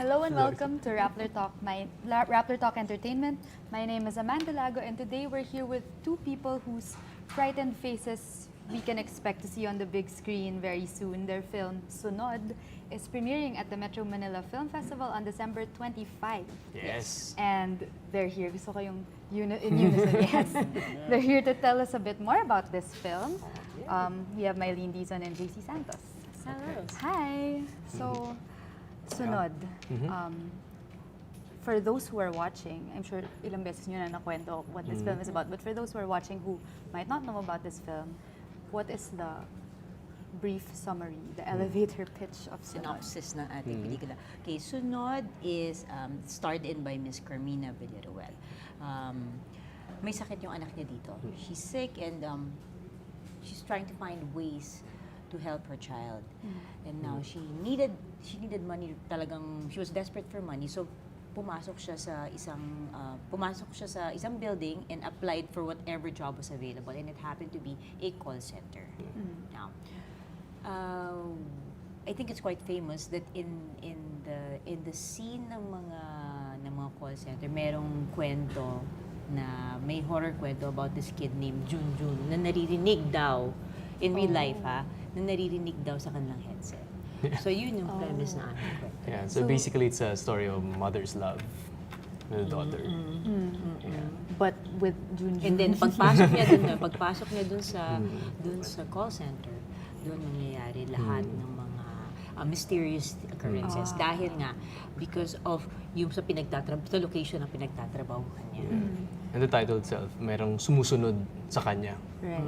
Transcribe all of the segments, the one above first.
Hello and welcome to Rappler Talk, Rappler Talk Entertainment. My name is Amanda Lago, and today we're here with two people whose frightened faces we can expect to see on the big screen very soon. Their film, Sunod, is premiering at the Metro Manila Film Festival on December 25. Yes. And they're here. Gusto ko yung in unison, yes. They're here to tell us a bit more about this film. We have Mylene, Dizon, and JC Santos. Hello. Hi. So, Sunod. For those who are watching, I'm sure ilang beses nyo na nakwento what this film is about, but for those who are watching who might not know about this film, what is the brief summary, the elevator pitch of Sunod? Synopsis ng ating pelikula. Okay, Sunod is starred in by Miss Carmina Villaruel. May sakit yung anak niya dito. She's sick and she's trying to find ways to help her child. And now she needed money talagang, she was desperate for money. So pumasok siya sa isang building and applied for whatever job was available, and it happened to be a call center. Now, I think it's quite famous that in the scene ng mga call center, merong kwento na may horror kwento about this kid named Junjun na naririnig daw in real life na naririnig daw sa kanilang headset. So yun yung premise na ating kwento. Yeah, so basically it's a story of mother's love with a daughter. But with Junjun. And then pagpasok niya dun sa call center, doon mangyayari lahat ng mga mysterious occurrences dahil nga because of yung sa location na pinagtatrabahuhan niya. And the title itself, merong sumusunod sa kanya. Right.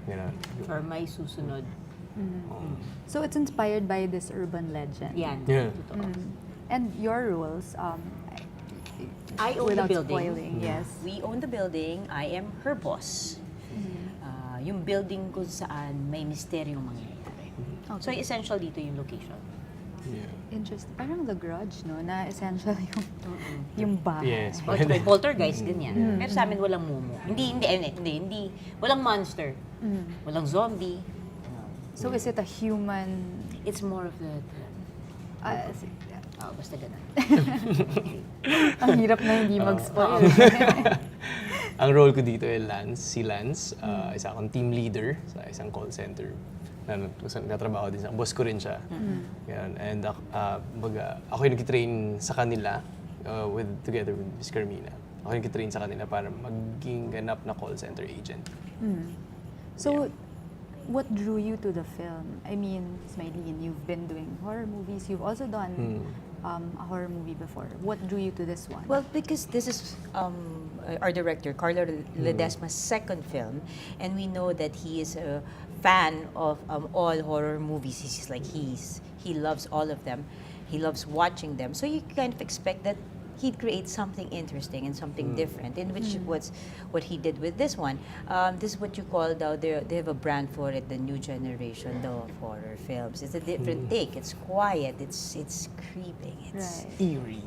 You know, For may susunod. So it's inspired by this urban legend. Yan. Yeah. Totoo. And your rules, I own the without building. spoiling, yes. We own the building. I am her boss. Yung building kung saan may misteryong mangyayari. So essential dito yung location. Yeah. Interesting. Parang The Grudge, no? Na essential yung bahay. Yes. Poltergeist, ganyan. Pero sa amin walang mumu. Hindi. Walang monster. Walang zombie. So is it a human... It's more of the basta ganun. Ang hirap na hindi mag-spoil. Ang role ko dito ay si Lance. Isa akong team leader sa isang call center. Natrabaho din sa boss ko rin siya. Yan. And ako yung nag-train sa kanila together with Miss Carmina. Ako yung nag-train sa kanila para maging ganap na call center agent. So, what drew you to the film? I mean, Mylene, you've been doing horror movies. You've also done a horror movie before. What drew you to this one? Well, because this is our director, Carlo Ledesma's second film, and we know that he is a fan of all horror movies. He loves all of them. He loves watching them. So you kind of expect that he'd create something interesting and something different, in which was what he did with this one. This is what you call they have a brand for it, the new generation of horror films. It's a different take. It's quiet. It's creeping. It's eerie,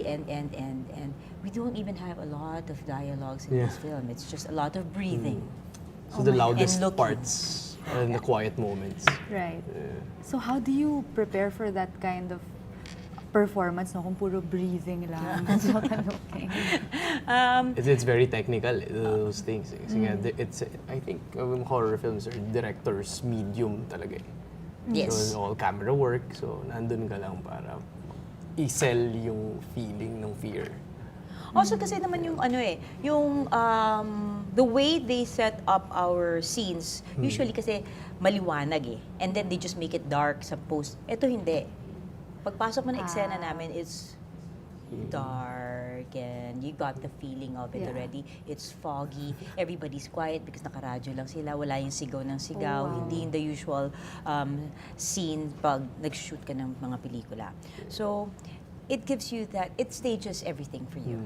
and we don't even have a lot of dialogues in this film. It's just a lot of breathing. So the loudest and looking. parts and the quiet moments. Right. So how do you prepare for that kind of performance, no? Kung puro breathing lang. So, looking. It's very technical, those things. Kasi nga, I think horror films are director's medium talaga. Yes. So all camera work, so nandun ka lang para i-sell yung feeling ng fear. Also kasi naman yung the way they set up our scenes, usually kasi maliwanag and then they just make it dark sa post. Ito hindi. Pagpasok mo na eksena namin, it's dark and you got the feeling of it already. It's foggy. Everybody's quiet because nakaradyo lang sila. Wala yung sigaw ng sigaw. Hindi yung the usual scene pag nag-shoot ka ng mga pelikula. So, it gives you that, it stages everything for you.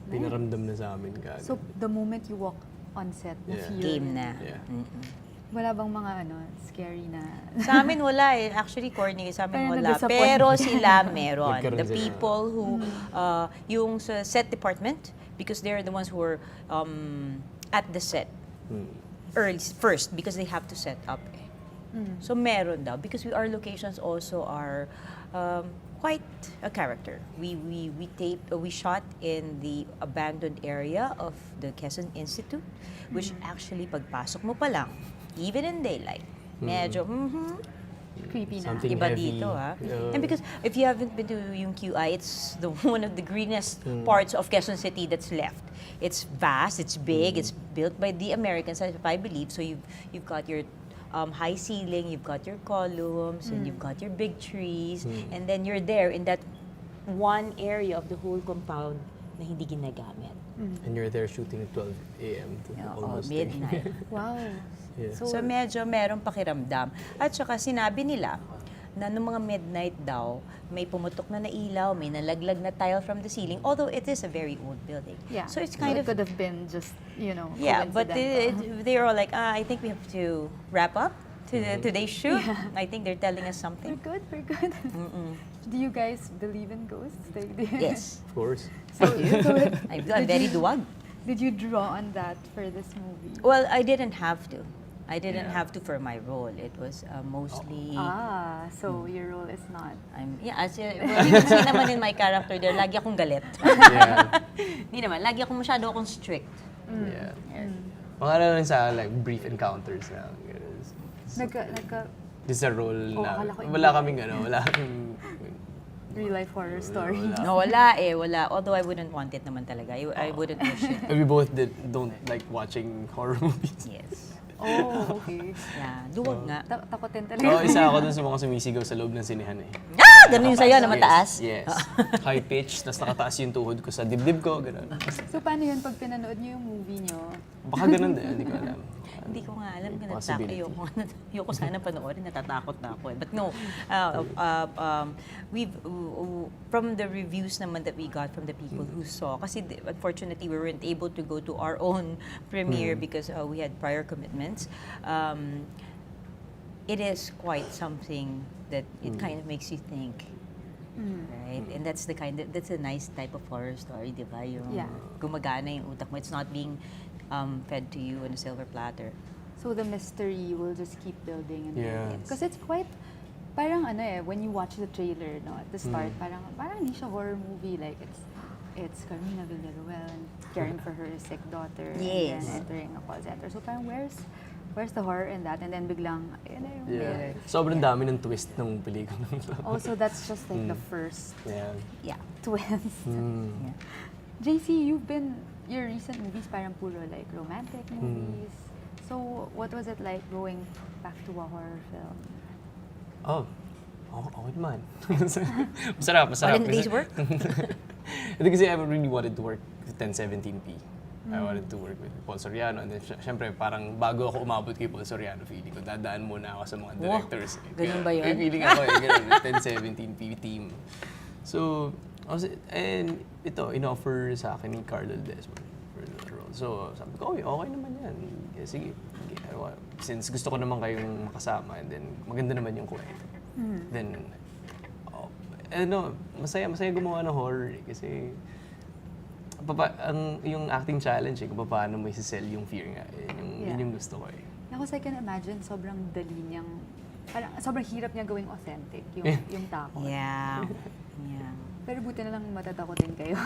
Pinaramdam na sa amin ka. So, the moment you walk on set, na fear. Game na. Yeah. Wala bang mga scary na... Sa amin wala Actually, corny, sa amin Parang wala. na-disappoint. Pero sila meron. Nagkaroon The sila. people who, yung sa set department, because they're the ones who are at the set first, because they have to set up. So meron daw. Because our locations also are quite a character. We shot in the abandoned area of the Quezon Institute, which actually pagpasok mo pa lang, even in daylight, medyo Creepy na. Something iba heavy. dito, ha? Yeah. And because if you haven't been to yung QI, it's one of the greenest parts of Quezon City that's left. It's vast, it's big, it's built by the Americans, if I believe. So you've got your high ceiling, you've got your columns, and you've got your big trees, and then you're there in that one area of the whole compound na hindi ginagamit. And you're there shooting at 12 a.m. to almost 10. Midnight. Wow. Yeah. So medyo merong pakiramdam. At saka sinabi nila na nung mga midnight daw, may pumutok na ilaw, may nalaglag na tile from the ceiling, although it is a very old building. Yeah. So it's kind it of... could have been just, Yeah, but coincidental. they were all like, I think we have to wrap up today's shoot. I think they're telling us We're something. good, we're good. Do you guys believe in ghosts? Like, do you- Yes. Of course. So, so I'm very duwag. did you draw on that for this movie? Well, I didn't have to. I didn't Yeah. have to for my role. It was mostly... So your role is not. As you can see naman in my character there, lagi akong galit. Yeah. Hindi naman, lagi masyado akong strict. Yeah. Mga ano lang sa like brief encounters na. Nagka This is a role na akala ko wala kaming wala kaming real life horror story. Wala. No, wala. Although I wouldn't want it naman talaga. I wouldn't wish it. we both don't like watching horror movies. Yes. Oh, okay. Yeah, duwag nga. Takotin talaga. Oo, isa ako dun sa mga sumisigaw sa loob ng sinihan eh. Ganun yung sayo na mataas. Yes. High pitch, tas nakataas yung tuhod ko sa dibdib ko, gano'n. So paano yun pag pinanood niyo yung movie niyo? Baka ganun din, hindi ko alam. Hindi ko nga alam kung Possibility. ayoko sana panoorin, natatakot na ako. But no, we've from the reviews naman that we got from the people who saw, kasi unfortunately we weren't able to go to our own premiere because we had prior commitments. It is quite something that it kind of makes you think. Right? And that's a nice type of horror story, di ba? Yung gumagana yung utak mo. It's not being fed to you on a silver platter. So the mystery will just keep building and Yeah. building. Because it's quite, parang when you watch the trailer, at the start, parang hindi siya horror movie. Like, it's Carmina Villaruel caring for her sick daughter and Yes. then entering a call center. So parang where's the horror in that? And then biglang, Yeah. Sobrang dami ng twist ng pelikula. Also, that's just like the first Yeah. Yeah. twist. Yeah. JC, your recent movies parang puro like romantic movies. So, what was it like going back to a horror film? Oh, okay naman. Masarap. All in the day's work? Ito kasi I really wanted to work with 1017p. I wanted to work with Paul Soriano. And then, syempre, parang bago ako umabot kay Paul Soriano, feeling ko, dadaan muna ako sa mga directors. Ganun ba yun? May feeling ako ganun, with 1017p team. So, and ito, in-offer sa akin ni Carlo Desmond for the role. So, sabi ko, okay naman yan. Sige. Since gusto ko naman kayong makasama, and then maganda naman yung kwento. Then, masaya gumawa ng horror eh, kasi yung acting challenge kung paano mo isi-sell yung fear nga. Yun yung gusto ko eh. Because I can imagine sobrang dali niyang, parang sobrang hirap niya gawing authentic yung takot. Yeah. Yeah. Pero buti na lang matatakotin kayo.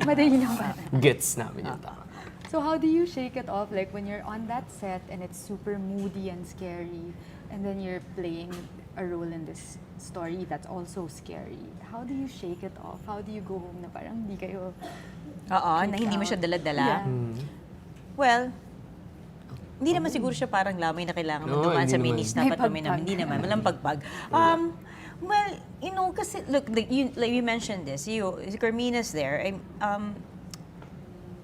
Madali lang ba? Gets namin yung takot. So how do you shake it off? Like when you're on that set and it's super moody and scary, and then you're playing a role in this story that's also scary. How do you shake it off? How do you go home na parang hindi kayo... Oo, na hindi mo siya dala-dala. Yeah. Well, hindi naman siguro siya parang lamay na kailangan mo No, dumaan hindi sa naman. minis na May patuminom. pagpag. Hindi naman, walang pagpag. Well, kasi, look, like you mentioned this, si Carmina's there.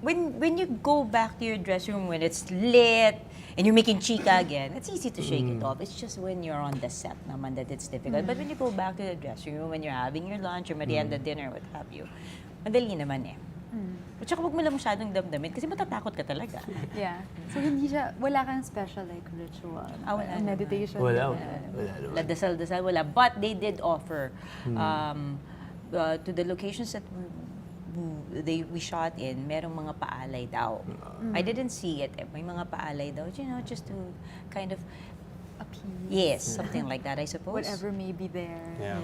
When you go back to your dressing room when it's lit, and you're making chika again, it's easy to shake it off. It's just when you're on the set naman that it's difficult. But when you go back to the dressing room, when you're having your lunch or merienda dinner, what have you, madali naman eh. At saka huwag mo lang masyadong damdamin kasi matatakot ka talaga. Yeah. So wala kang special like ritual, Wala naman. meditation. Wala Wala naman. dasal-dasal, wala. But they did offer to the locations that we shot in, merong mga paalay daw. I didn't see it. May mga paalay daw, just to kind of peace. Yes, something like that, I suppose. Whatever may be there. Yeah.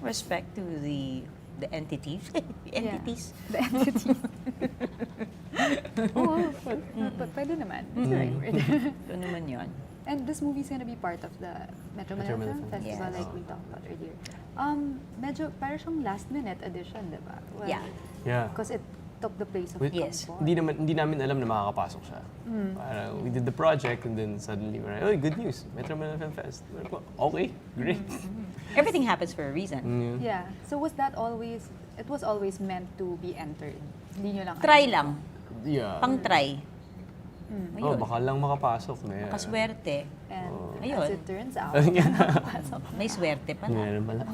Respect to the entities. Entities. The entities. Oo, pwede naman. It's the right word. Ito naman yun. And this movie is gonna be part of the Metro Manila Manila Film Film Festival, Yes. like we talked about earlier. Medyo parang siyang last-minute edition, di ba? Well, Yeah. Yeah. Because it took the place of Yes. Kampor. Hindi namin alam na makakapasok siya. Parang we did the project and then suddenly we're like, oh, good news, Metro Manila Film Fest. Okay, great. Everything happens for a reason. Yeah. So was that always, it was always meant to be entered? Hindi nyo lang Try alam. lang. Yeah. Pang-try. Oh, baka lang makapasok na yan. Kaswerte. And Ayun. as it turns out, May swerte pa na. Meron pala.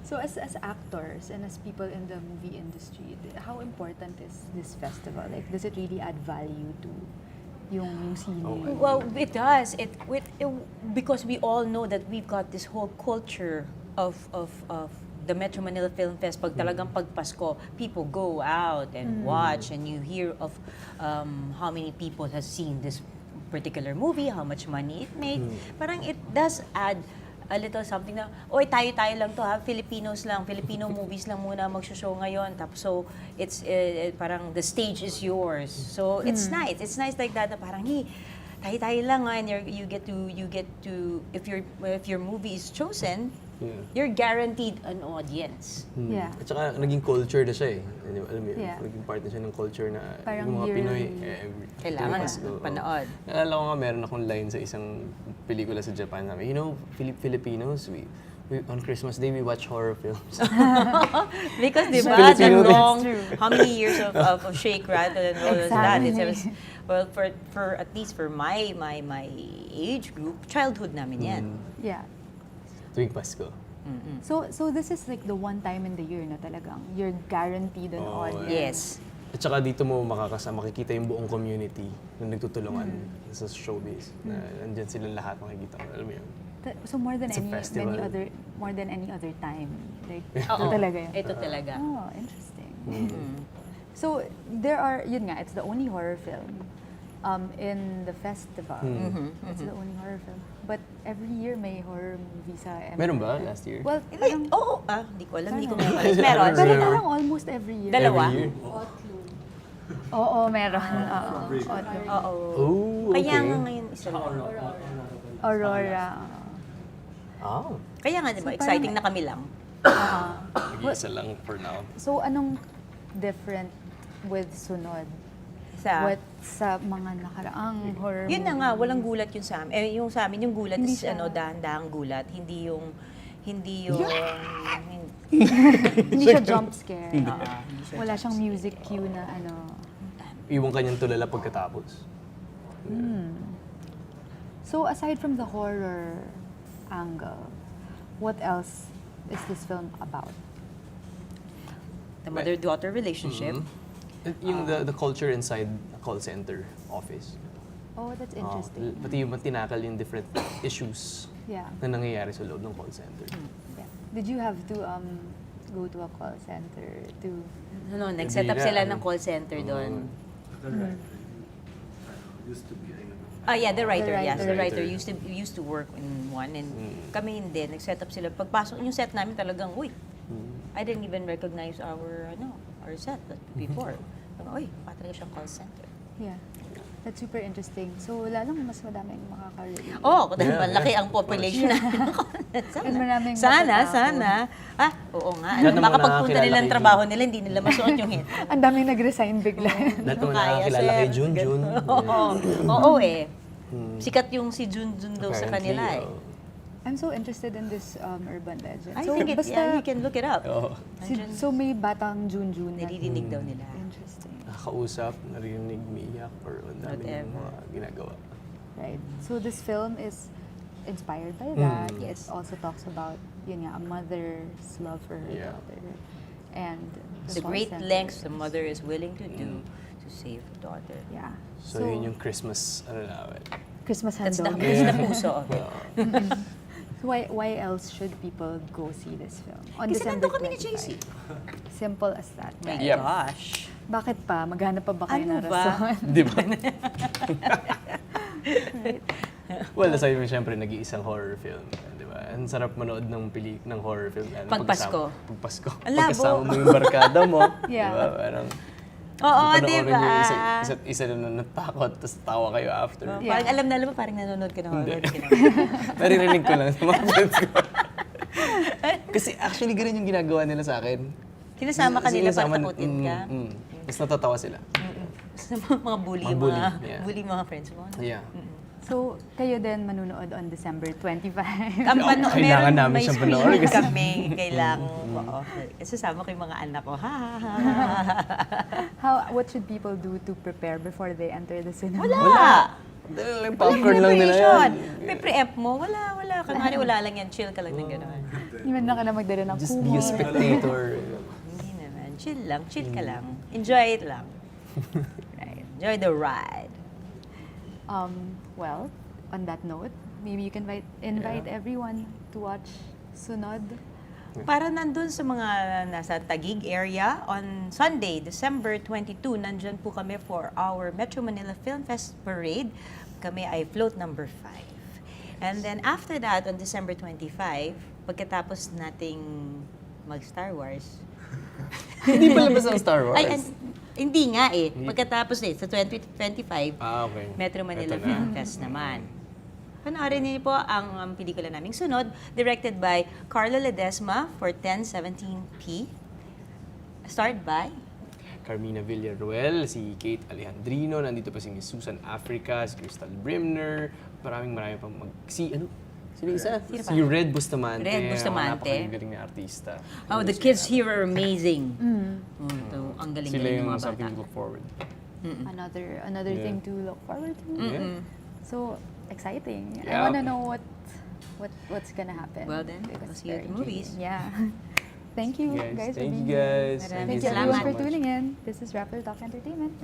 so as actors and as people in the movie industry, how important is this festival? Like, does it really add value to yung sine? Well, it does. Because we all know that we've got this whole culture of the Metro Manila Film Fest. Pag talagang pagpasko, people go out and watch, and you hear of how many people has seen this particular movie, how much money it made. Parang it does add a little something na, oy, tayo-tayo lang to ha, Filipinos lang, Filipino movies lang muna mag-show ngayon. Tapos so, it's parang the stage is yours. So, it's nice. It's nice like that na parang, hey, tayo-tayo lang ha, and you get to, if your movie is chosen, you're guaranteed an audience. Yeah. At saka naging culture na siya eh. Alam mo yun, Yeah. naging part na siya ng culture na Parang yung mga yearly. Pinoy. Kailangan Pasko, oo. panood. Naalala ko nga, meron akong line sa isang pelikula sa Japan namin. You know, Filipinos, we on Christmas Day, we watch horror films. Because di ba, the Filipino. long, That's true. how many years of shake, rattle, and all of that. Exactly. Well, for at least for my age group, childhood namin yan. Yeah. Tuwing Pasko. So this is like the one time in the year na talagang you're guaranteed an Oh, audience. Yes. At saka dito mo makikita yung buong community na nagtutulungan sa showbiz. Na nandyan silang lahat makikita. Alam mo yun? So more than It's a festival. more than any other time. Like, Oo, ito talaga yun. ito talaga. Oh, interesting. So there are, yun nga, it's the only horror film in the festival. It's the only horror film. But every year may horror movie sa MMFF. Meron ba last year? Well, Hindi, parang, hindi ko alam, hindi ko Sana. memorize. Meron. pero Remember. parang almost every year. Dalawa? Every year? Oo, meron. Oo. Oo. Oh, okay. Kaya nga ngayon isa lang. Aurora. Ah, Kaya nga, di ba, So, exciting na kami lang. isa lang for now. So, anong different with Sunod? What sa mga nakaraang horror Yun na movie? nga, walang gulat yun sa amin. Yung sa amin, yung gulat Hindi is siya- dahan-dahang gulat. Hindi yung Hindi siya jump scare. hindi siya Wala siyang music cue na ano. Iwan kanyang tulala pagkatapos. So, aside from the horror angle, what else is this film about? the mother-daughter relationship. Yung the culture inside a call center office. Oh, that's interesting. Pati yung tinakal yung different issues Yeah. na nangyayari sa loob ng call center. Yeah. Did you have to go to a call center to... No, nag-set up Hindi sila na. ng call center doon. The writer used to be. Yeah, the writer, The yes. The writer. writer used to work in one, and kami hindi. Nag-set up sila. Pagpasok, yung set namin talagang, uy, I didn't even recognize our set before. Uy, patray siyang call center. Yeah. That's super interesting. So, lalong mas madaming makaka-relate. Oh, dahil Yeah, malaki yeah. ang population namin. And maraming sana. matatakot. Oo nga. Lahat ng Baka mga pagpunta nakakilala nila ng kay trabaho nila, hindi nila masuot yung hit. Ang daming nag-resign bigla. Lahat naman Kaya, nakakilala sir. kay Junjun. Oo eh. Sikat yung si Junjun daw sa Apparently, kanila eh. I'm so interested in this urban legend. I so, think you can look it up. Oo. so may batang Junjun na Naririnig daw nila. interesting. Nakakausap, narinig, umiiyak, or ang daming Whatever. mga ginagawa. Right. So this film is inspired by that. Yes. It also talks about, yun nga, a mother's love for her Yeah. daughter. And The call great center. lengths the mother is willing to do to save her daughter. Yeah. So, yun yung Christmas, ano namin. Christmas That's the, handle. that's the puso of it. So why else should people go see this film? On Kasi December nandun kami ni 25. JC. Simple as that. My Yep. gosh. Bakit pa? Maghanap pa ba kayo Ano ng ba? rason? Di ba? Well, aside mo siyempre nag-iisang horror film, di ba? Ang sarap manood ng horror film. Pag Pasko. Pag Pasko. Ang labo. Pagkasama mo yung barkada mo, Yeah. di ba? Parang Oo, di panoorin ba? niyo yung isa't isa na natakot, tapos tawa kayo after. Yeah. Parang alam na alam mo, parang nanonood ka ng horror. Naririnig ko lang sa mga friends ko. Kasi actually, ganun yung ginagawa nila sa akin. Sinasama ka nila para Sinasama- takutin ka. Tapos natatawa sila. Sa mga bully, Mga bully, mga yeah. bully mga friends mo. Yeah. So, kayo din manunood on December 25. Kailangan namin may siyang screening panoorin kasi- kami. Kailangan, oo. Sasama ko yung mga anak ko. Ha, ha, ha, ha. What should people do to prepare before they enter the cinema? Wala! Dahil lang popcorn lang nila Preparation. yan. May pre-empt mo. Wala. Kunwari wala lang yan. Chill ka lang ng gano'n. Hindi man lang ka na magdala ng Just be a kumot. spectator. Hindi naman. Chill lang. Chill ka lang. Enjoy it lang. Right. Enjoy the ride. Well, on that note, maybe you can invite everyone to watch Sunod. Para nandun sa mga nasa Taguig area, on Sunday, December 22, nandyan po kami for our Metro Manila Film Fest Parade. Kami ay float number 5. And then after that, on December 25, pagkatapos nating mag-Star Wars. Hindi pala ba sa Star Wars? Hindi nga eh. Pagkatapos sa 2025, Okay. Metro Manila Ito na. Film Fest naman. Panoorin niyo po ang pelikula naming Sunod, directed by Carlo Ledesma for 10:17 p. Starred by Carmina Villaruel, si Kate Alejandrino, nandito pa si Miss Susan Africa, si Crystal Brimner, marami pang Sino isa? Sino pa? Si Red Bustamante. Red Bustamante. Napakagaling na artista. Oh, the kids here are amazing. Ang Sila galing-galing ng yung mga something bata. to look forward. Another Yeah. thing to look forward to. So exciting. I Yeah. want to know what's gonna happen. Well then, because we'll see you at very the movies. intriguing. Yeah. Thank you Guys, guys for thank you being here. guys. Maraming Thank you salamat. everyone for tuning in. This is Rappler Talk Entertainment.